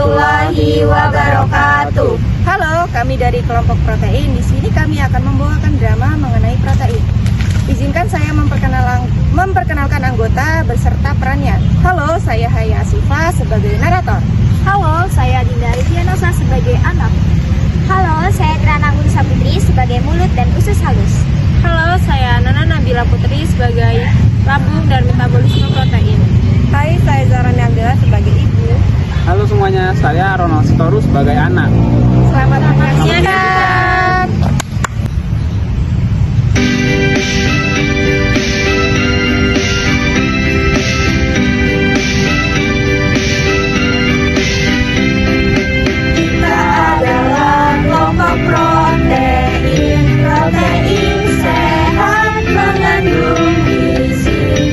warahmatullahi wabarakatuh. Halo, kami dari kelompok protein. Di sini kami akan membawakan drama mengenai protein. Izinkan saya memperkenalkan anggota beserta perannya. Halo, saya Haya Asifa sebagai narator. Halo, saya Dinda Rivianosa sebagai anak. Halo, saya Trana Unsa Putri sebagai mulut dan usus halus. Halo, saya Nana Nabila Putri sebagai lambung dan metabolisme protein. Hai, saya Zarani Abdillah sebagai ibu. Halo semuanya, saya Ronald Sitorus sebagai anak. Selamat menyaksikan. Kita adalah kelompok protein. Protein sehat mengandung gizi.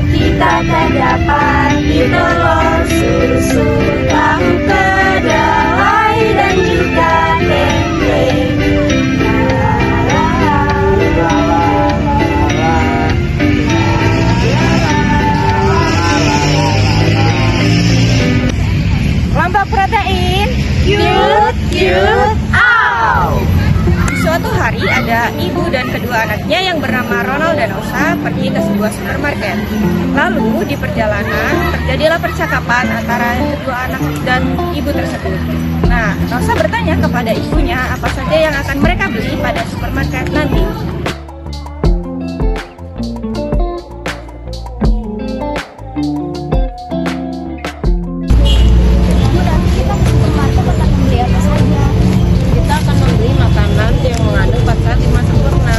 Kita terdapat di telur, susu, tahu, kedelai, dan juga tempe. Kelompok protein. Cute, ow! Suatu hari ada ibu dan kedua anaknya yang bernama Ronald dan Osa pergi ke sebuah supermarket. Lalu di perjalanan terjadilah percakapan antara kedua anak dan ibu tersebut. Nah, Rosa bertanya kepada ibunya apa saja yang akan mereka beli pada supermarket nanti. Kita ke supermarket akan membeli apa saja? Kita akan membeli makanan yang mengandung 4 sehat 5 sempurna.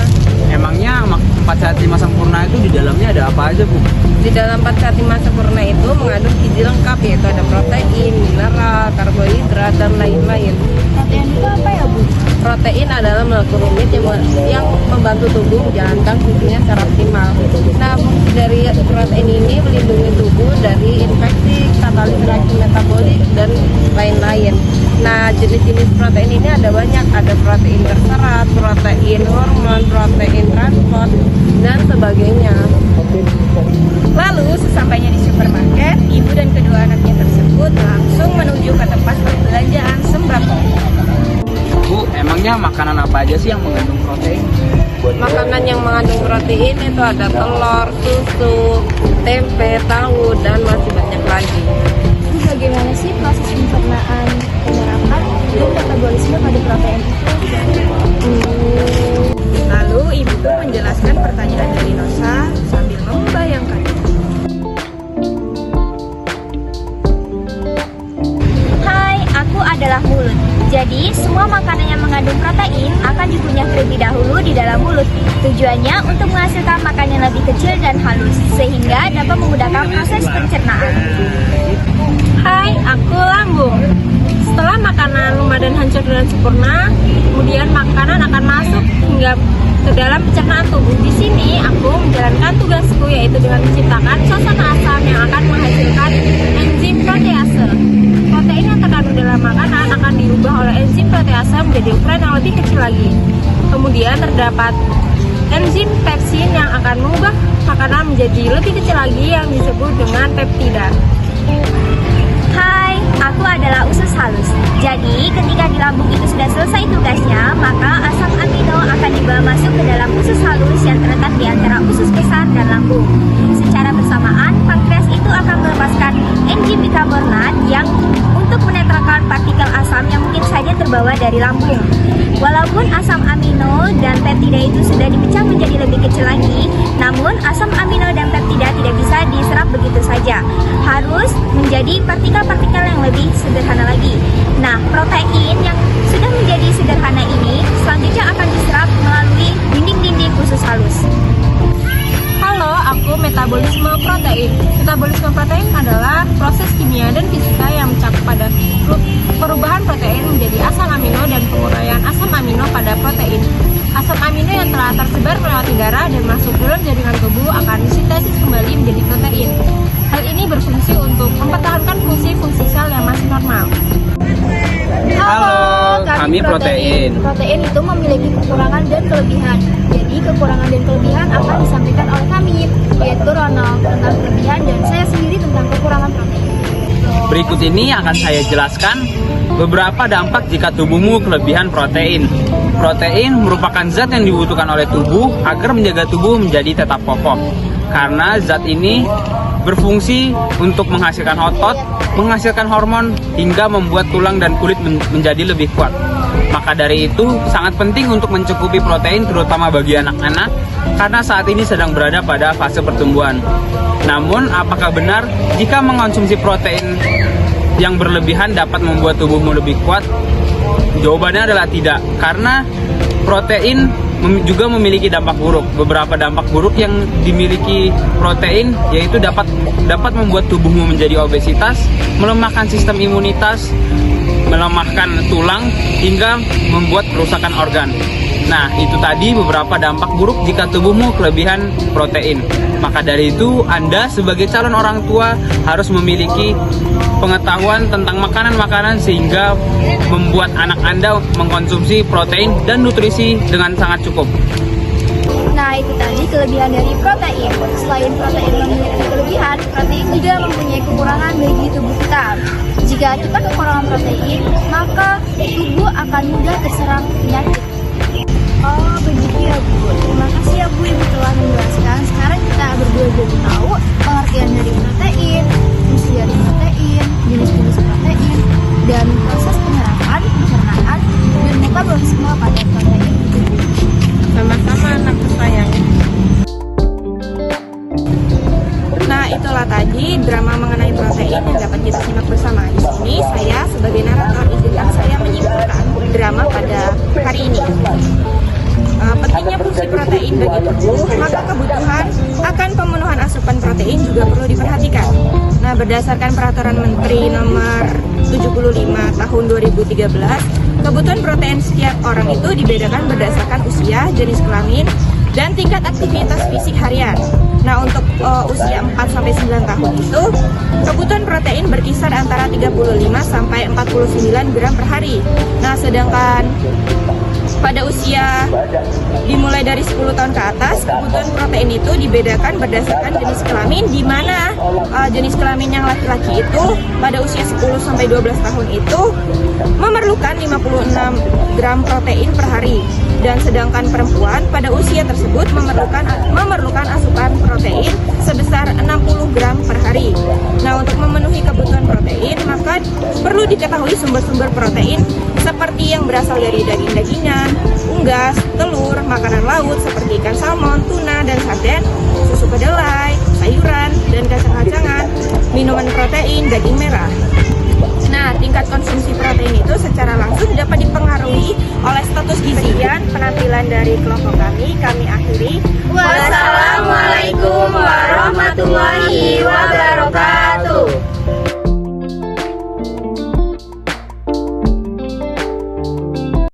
Emangnya 4 sehat 5 sempurna itu di dalamnya ada apa aja, Bu? Di dalam 4 sehat 5 sempurna itu mengandung gizi lengkap, yaitu ada protein, mineral, karbohidrat, dan lain-lain. Protein itu apa ya, Bu? Protein adalah molekul rumit yang membantu tubuh menjalankan fungsinya secara optimal. Nah, fungsi dari protein ini melindungi tubuh dari infeksi, katalis reaksi metabolik, dan lain-lain. Nah, jenis-jenis protein ini ada banyak. Ada protein berserat, protein hormon, protein transport, dan sebagainya. Lalu sesampainya di supermarket, ibu dan kedua anaknya tersebut langsung menuju ke tempat perbelanjaan sembako. Bu, emangnya makanan apa aja sih yang mengandung protein? Makanan yang mengandung protein itu ada telur, susu, tempe, tahu, dan masih banyak lagi. Terus bagaimana sih proses pencernaan, penyerapan, dan metabolisme pada protein itu? Lalu ibu pun menjelaskan pertanyaan dari Nosa sambil membayangkan. Hai, aku adalah mulut. Jadi, semua makanan yang mengandung protein akan dikunyah terlebih dahulu di dalam mulut. Tujuannya untuk menghasilkan makanan yang lebih kecil dan halus, sehingga dapat memudahkan proses pencernaan. Hai, aku lambung. Setelah makanan lumer dan hancur dengan sempurna, kemudian makanan akan masuk hingga ke dalam pencernaan tubuh. Di sini aku menjalankan tugasku, yaitu dengan menciptakan suasana asam yang akan menghasilkan enzim protease. Protein yang terkandung dalam makanan akan diubah oleh enzim protease menjadi ukuran yang lebih kecil lagi. Kemudian terdapat enzim pepsin yang akan mengubah makanan menjadi lebih kecil lagi yang disebut dengan peptida. Hai, aku adalah usus halus. Jadi, ketika di lambung itu sudah selesai tugasnya, maka asam amino akan dibawa masuk ke dalam usus halus yang terletak di antara usus besar dan lambung. Secara bersamaan, pankreas itu akan melepaskan enzim bikarbonat yang untuk menetralkan partikel asam yang mungkin saja terbawa dari lambung. Walaupun asam amino dan peptida itu sudah dipecah menjadi lebih kecil lagi, namun asam amino dan peptida tidak bisa diserap begitu saja. Harus menjadi partikel-partikel yang lebih sederhana lagi. Nah, protein yang sudah menjadi sederhana ini selanjutnya akan diserap melalui dinding-dinding usus halus. Halo, aku metabolisme protein. Metabolisme protein adalah proses kimia dan fisika yang mencakup pada perubahan protein menjadi asam amino dan penguraian asam amino pada protein. Asam amino yang telah tersebar melewati darah dan masuk dalam jaringan tubuh akan disintesis kembali menjadi protein. Hal ini berfungsi untuk mempertahankan fungsi-fungsi sel yang masih normal. Halo, kami protein. Protein itu memiliki kekurangan dan kelebihan. Jadi kekurangan dan kelebihan akan disampaikan oleh kami, yaitu Ronald tentang kelebihan dan saya sendiri tentang kekurangan protein. Berikut ini akan saya jelaskan beberapa dampak jika tubuhmu kelebihan protein. Protein merupakan zat yang dibutuhkan oleh tubuh agar menjaga tubuh menjadi tetap kokoh. Karena zat ini berfungsi untuk menghasilkan otot, menghasilkan hormon, hingga membuat tulang dan kulit menjadi lebih kuat. Maka dari itu, sangat penting untuk mencukupi protein terutama bagi anak-anak karena saat ini sedang berada pada fase pertumbuhan. Namun, apakah benar jika mengkonsumsi protein yang berlebihan dapat membuat tubuhmu lebih kuat? Jawabannya adalah tidak, karena protein juga memiliki dampak buruk. Beberapa dampak buruk yang dimiliki protein yaitu dapat membuat tubuhmu menjadi obesitas, melemahkan sistem imunitas, melemahkan tulang, hingga membuat kerusakan organ. Nah, itu tadi beberapa dampak buruk jika tubuhmu kelebihan protein. Maka dari itu, Anda sebagai calon orang tua harus memiliki pengetahuan tentang makanan-makanan sehingga membuat anak Anda mengkonsumsi protein dan nutrisi dengan sangat cukup. Nah, itu tadi kelebihan dari protein. Selain protein memiliki kelebihan, protein juga mempunyai kekurangan bagi tubuh kita. Jika kita kekurangan protein, maka tubuh akan mudah terserang penyakit. Oh, begitu ya Bu. Terima kasih ya Bu, Ibu telah menjelaskan. Sekarang kita berdua jadi tahu pengertian dari protein, fungsi dari protein, jenis-jenis protein, dan proses penyerapan, pencernaan, dan metabolisme pada protein itu. Sama-sama anakku sayang. Nah, itulah tadi drama mengenai protein yang dapat kita simak bersama. Di sini saya sebagai narator izinkan saya menyimpulkan drama pada hari ini. Pentingnya fungsi protein bagi tubuh, maka kebutuhan akan pemenuhan asupan protein juga perlu diperhatikan. Nah, berdasarkan Peraturan Menteri Nomor 75 Tahun 2013, kebutuhan protein setiap orang itu dibedakan berdasarkan usia, jenis kelamin, dan tingkat aktivitas fisik harian. Nah, untuk usia 4-9 tahun itu, kebutuhan protein berkisar antara 35-49 gram per hari. Nah, sedangkan pada usia dimulai dari 10 tahun ke atas, kebutuhan protein itu dibedakan berdasarkan jenis kelamin, di mana jenis kelamin yang laki-laki itu pada usia 10-12 tahun itu memerlukan 56 gram protein per hari, dan sedangkan perempuan pada usia tersebut memerlukan asupan protein sebesar 60 gram per hari. Nah, untuk memenuhi kebutuhan protein, maka perlu diketahui sumber-sumber protein seperti yang berasal dari daging-dagingan, unggas, telur, makanan laut seperti ikan salmon, tuna, dan sarden, susu kedelai, sayuran, dan kacang-kacangan, minuman protein, daging merah. Nah, tingkat konsumsi protein itu secara langsung dapat dipengaruhi oleh status gizi. Sekian penampilan dari kelompok kami akhiri. Wassalamualaikum warahmatullahi wabarakatuh.